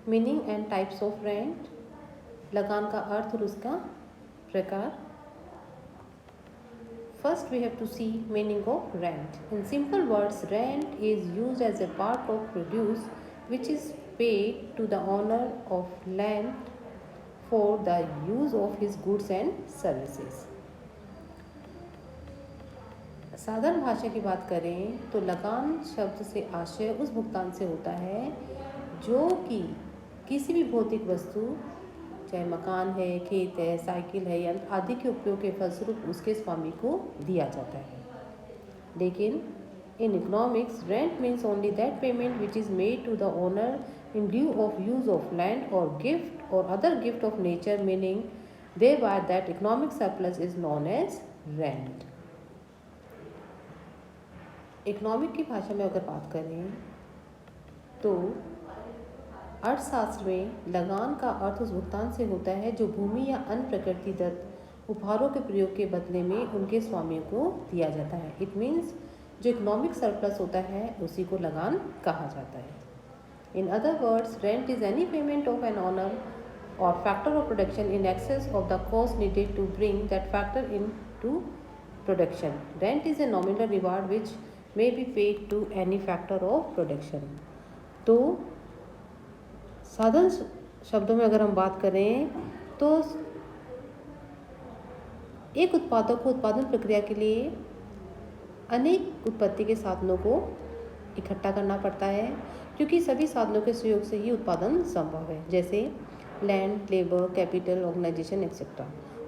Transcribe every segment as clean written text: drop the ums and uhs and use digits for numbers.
Meaning and types of rent, लगान का अर्थ और उसका प्रकार. First we have to see meaning of rent. In simple words, rent is used as a part of produce which is paid to the owner of land for the use of his goods and services. साधारण भाषा की बात करें तो लगान शब्द से आशय उस भुगतान से होता है जो कि किसी भी भौतिक वस्तु, चाहे मकान है, खेत है, साइकिल है, यंत्र आदि के उपयोग के फलस्वरूप उसके स्वामी को दिया जाता है. लेकिन in economics rent means only that payment which is made to the owner in due of use of land और गिफ्ट और other gift of nature, meaning thereby that economic surplus is known as rent. Economic की भाषा में अगर बात करें तो अर्थशास्त्र में लगान का अर्थ उस भुगतान से होता है जो भूमि या अन्य प्रकृति दत्त उपहारों के प्रयोग के बदले में उनके स्वामियों को दिया जाता है. इट मीन्स जो इकोनॉमिक सरप्लस होता है उसी को लगान कहा जाता है. In other words, rent is any payment of an owner और factor of production in excess of the cost needed to bring that factor into production. Rent is a nominal reward which may be paid to any factor of production. तो साधारण शब्दों में अगर हम बात करें तो एक उत्पादक को उत्पादन प्रक्रिया के लिए अनेक उत्पत्ति के साधनों को इकट्ठा करना पड़ता है क्योंकि सभी साधनों के सहयोग से ही उत्पादन संभव है, जैसे land, labour, capital, organisation etcetera.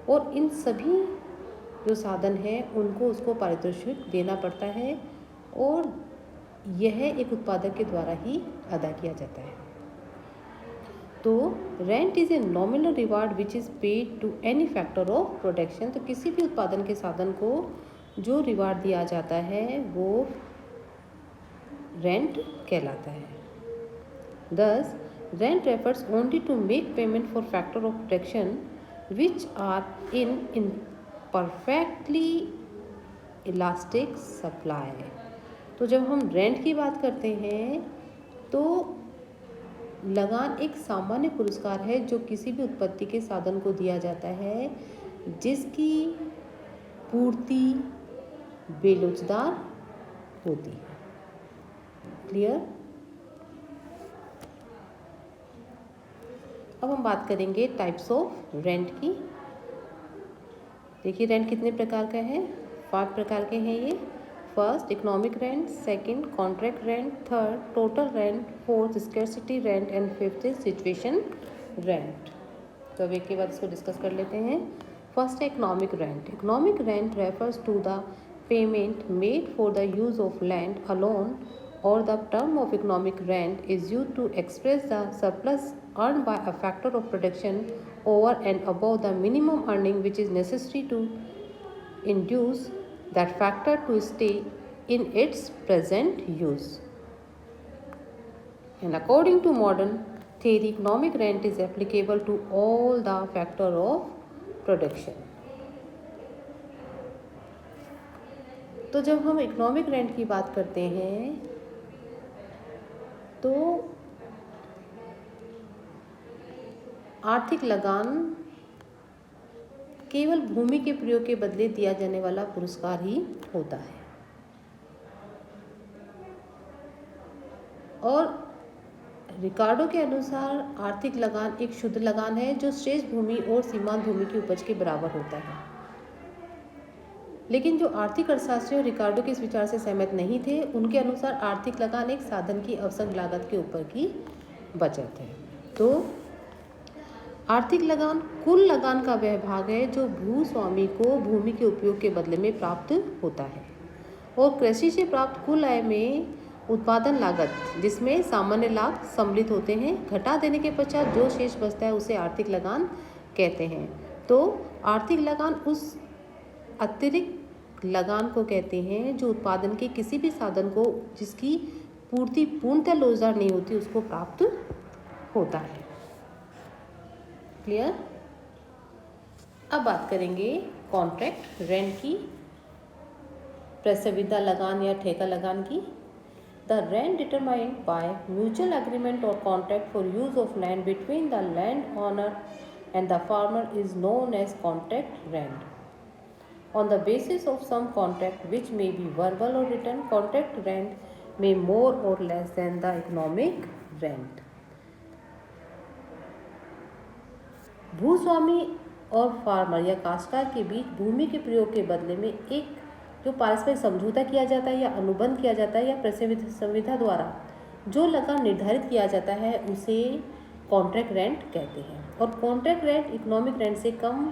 और इन सभी जो साधन हैं उनको उसको पारितोषिक देना पड़ता है और यह एक उत्पादक के द्वारा ही अदा किया जाता है. तो rent is a nominal reward which is paid to any factor of production. तो किसी भी उत्पादन के साधन को जो रिवार्ड दिया जाता है वो रेंट कहलाता है. Thus rent refers only to make payment for factor of production which are in perfectly elastic supply. तो जब हम रेंट की बात करते हैं तो लगान एक सामान्य पुरस्कार है जो किसी भी उत्पत्ति के साधन को दिया जाता है जिसकी पूर्ति बेलोचदार होती है. क्लियर? अब हम बात करेंगे टाइप्स ऑफ रेंट की. देखिए रेंट कितने प्रकार का है, 5 प्रकार के हैं ये. First economic rent, second contract rent, third total rent, fourth scarcity rent and fifth situation rent. तो अब एक के बाद इसको डिस्कस कर लेते हैं. फर्स्ट है economic rent. Economic rent refers to the payment made for the use of land alone और the term of economic rent is use to express the surplus earned by a factor of production over and above the minimum earning which is necessary to induce that factor to stay in its present use. And according to modern theory, economic rent is applicable to all the factor of production. तो जब हम economic rent की बात करते हैं तो आर्थिक लगान केवल भूमि के प्रयोग के बदले दिया जाने वाला पुरस्कार ही होता है. और रिकार्डो के अनुसार आर्थिक लगान एक शुद्ध लगान है जो शेष भूमि और सीमांत भूमि की उपज के बराबर होता है. लेकिन जो आर्थिक अर्थशास्त्री और रिकार्डो के इस विचार से सहमत नहीं थे, उनके अनुसार आर्थिक लगान एक साधन की अवसर लागत के ऊपर की बचत है. तो आर्थिक लगान कुल लगान का वह भाग है जो भूस्वामी को भूमि के उपयोग के बदले में प्राप्त होता है. और कृषि से प्राप्त कुल आय में उत्पादन लागत जिसमें सामान्य लाभ सम्मिलित होते हैं घटा देने के पश्चात जो शेष बचता है उसे आर्थिक लगान कहते हैं. तो आर्थिक लगान उस अतिरिक्त लगान को कहते हैं जो उत्पादन के किसी भी साधन को जिसकी पूर्ति पूर्णतः लोचदार नहीं होती उसको प्राप्त होता है. क्लियर? अब बात करेंगे कॉन्ट्रैक्ट रेंट की, प्रस्तावित लगान या ठेका लगान की. The rent determined by mutual agreement or contract for use of land between the landowner and the farmer is known as contract rent. On the basis of some contract which may be verbal or written, contract rent may more or less than the economic rent. भूस्वामी और farmer या काश्तकार के बीच भूमि के प्रयोग के बदले में एक जो पारस्परिक समझौता किया जाता है या अनुबंध किया जाता है या संविदा द्वारा जो लगान निर्धारित किया जाता है उसे कॉन्ट्रैक्ट रेंट कहते हैं। और कॉन्ट्रैक्ट रेंट इकोनॉमिक रेंट से कम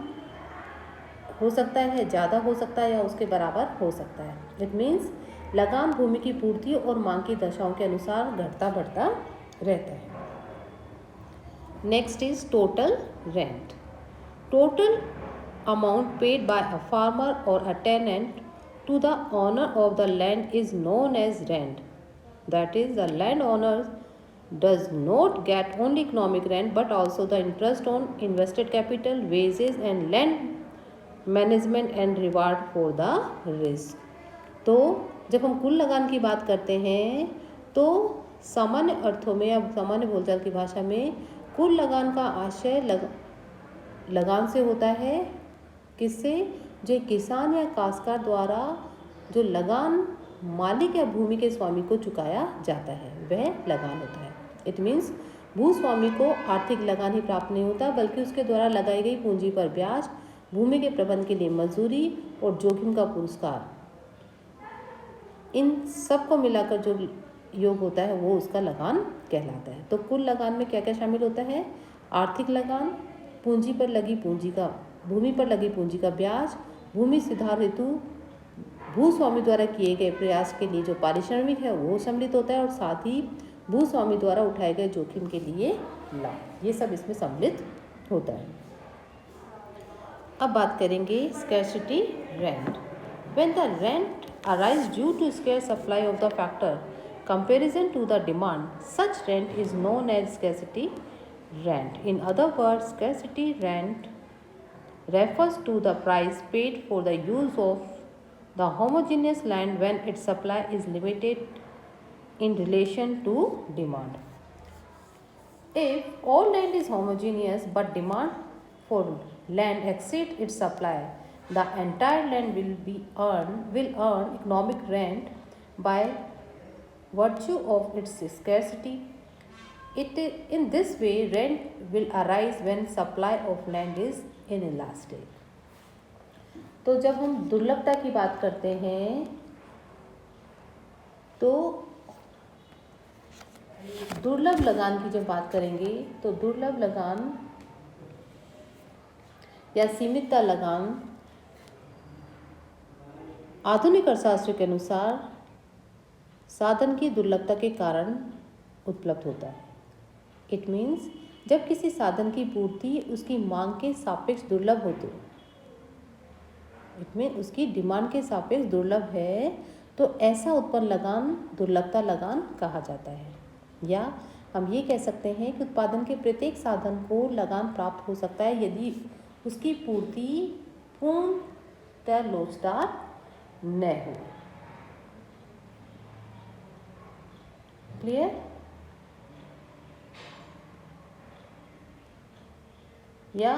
हो सकता है, ज़्यादा हो सकता है या उसके बराबर हो सकता है। इट मीन्स लगान भूमि की पूर्ति और मांग की दशाओं के अनुसार घटता बढ़ता रहता है। Next is total rent. Total amount paid by a farmer और अ tenant to the owner of the land is known as rent. That is, the landowner does not get only economic rent but also the interest on invested capital, wages and land management and reward for the risk. तो जब हम कुल लगान की बात करते हैं तो सामान्य अर्थों में या सामान्य बोलचाल की भाषा में कुल लगान का आशय लगान से होता है। किससे? जो किसान या काश्तकार द्वारा जो लगान मालिक या भूमि के स्वामी को चुकाया जाता है वह लगान होता है। इट मीन्स भूस्वामी को आर्थिक लगान ही प्राप्त नहीं होता बल्कि उसके द्वारा लगाई गई पूंजी पर ब्याज, भूमि के प्रबंध के लिए मजदूरी और जोखिम का पुरस्कार, इन सब को मिलाकर जो योग होता है वो उसका लगान कहलाता है। तो कुल लगान में क्या क्या शामिल होता है? आर्थिक लगान, पूंजी पर लगी पूंजी का भूमि पर लगी पूंजी का ब्याज, भूमि सुधार हेतु भूस्वामी द्वारा किए गए प्रयास के लिए जो पारिश्रमिक है वो सम्मिलित होता है और साथ ही भूस्वामी द्वारा उठाए गए जोखिम के लिए लाभ, ये सब इसमें सम्मिलित होता है। अब बात करेंगे scarcity rent. When the rent arise due to scarce supply of the factor comparison to the demand, such rent is known as scarcity rent. In other words, scarcity rent refers to the price paid for the use of the homogeneous land when its supply is limited in relation to demand. If all land is homogeneous but demand for land exceeds its supply, the entire land will earn economic rent by virtue of its scarcity. In this way, rent will arise when supply of land is inelastic. तो जब हम दुर्लभता की बात करते हैं तो दुर्लभ लगान की जब बात करेंगे तो दुर्लभ लगान या सीमितता लगान आधुनिक अर्थशास्त्र के अनुसार साधन की दुर्लभता के कारण उपलब्ध होता है। इट मीन्स जब किसी साधन की पूर्ति उसकी मांग के सापेक्ष दुर्लभ होती है, इट मीन उसकी डिमांड के सापेक्ष दुर्लभ है, तो ऐसा उत्पन्न लगान दुर्लभता लगान कहा जाता है। या हम ये कह सकते हैं कि उत्पादन के प्रत्येक साधन को लगान प्राप्त हो सकता है यदि उसकी पूर्ति पूर्णतः लोचदार न हो। क्लियर? या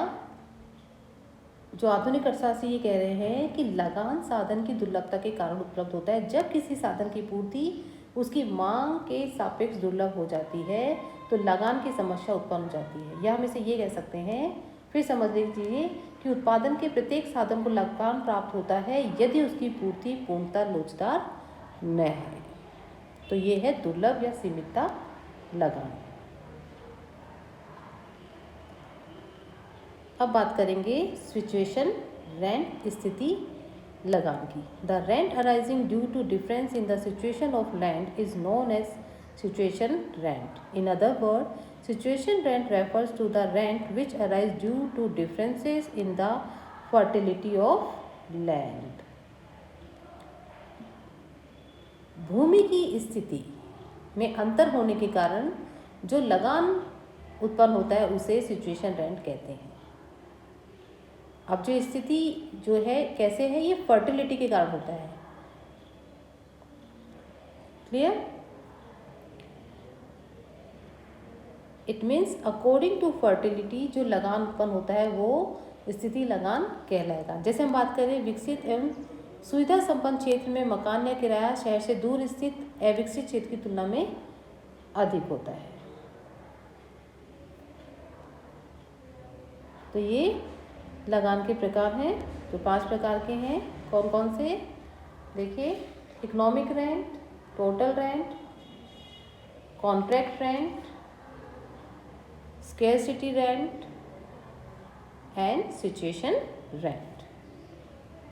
जो आधुनिक अर्थशास्त्री ये कह रहे हैं कि लगान साधन की दुर्लभता के कारण उपलब्ध होता है। जब किसी साधन की पूर्ति उसकी मांग के सापेक्ष दुर्लभ हो जाती है तो लगान की समस्या उत्पन्न हो जाती है। या हम इसे ये कह सकते हैं, फिर समझ लीजिए कि उत्पादन के प्रत्येक साधन को लगान प्राप्त होता है यदि उसकी पूर्ति पूर्णतः लोचदार न है। तो ये है दुर्लभ या सीमितता लगान। अब बात करेंगे सिचुएशन रेंट, स्थिति लगान की। The rent arising due to difference in the situation of land is known as situation rent. In other word, situation rent refers to the rent which arise due to differences in the fertility of land. भूमि की स्थिति में अंतर होने के कारण जो लगान उत्पन्न होता है उसे सिचुएशन रेंट कहते हैं। अब जो स्थिति जो है कैसे है, ये फर्टिलिटी के कारण होता है। Clear? It means according to fertility जो लगान उत्पन्न होता है वो स्थिति लगान कहलाएगा। जैसे हम बात करें विकसित एवं सुविधा संपन्न क्षेत्र में मकान या किराया शहर से दूर स्थित अविकसित क्षेत्र की तुलना में अधिक होता है। तो ये लगान के प्रकार हैं। तो 5 प्रकार के हैं। कौन कौन से? देखिए, economic rent, total rent, contract rent, scarcity rent and situation rent.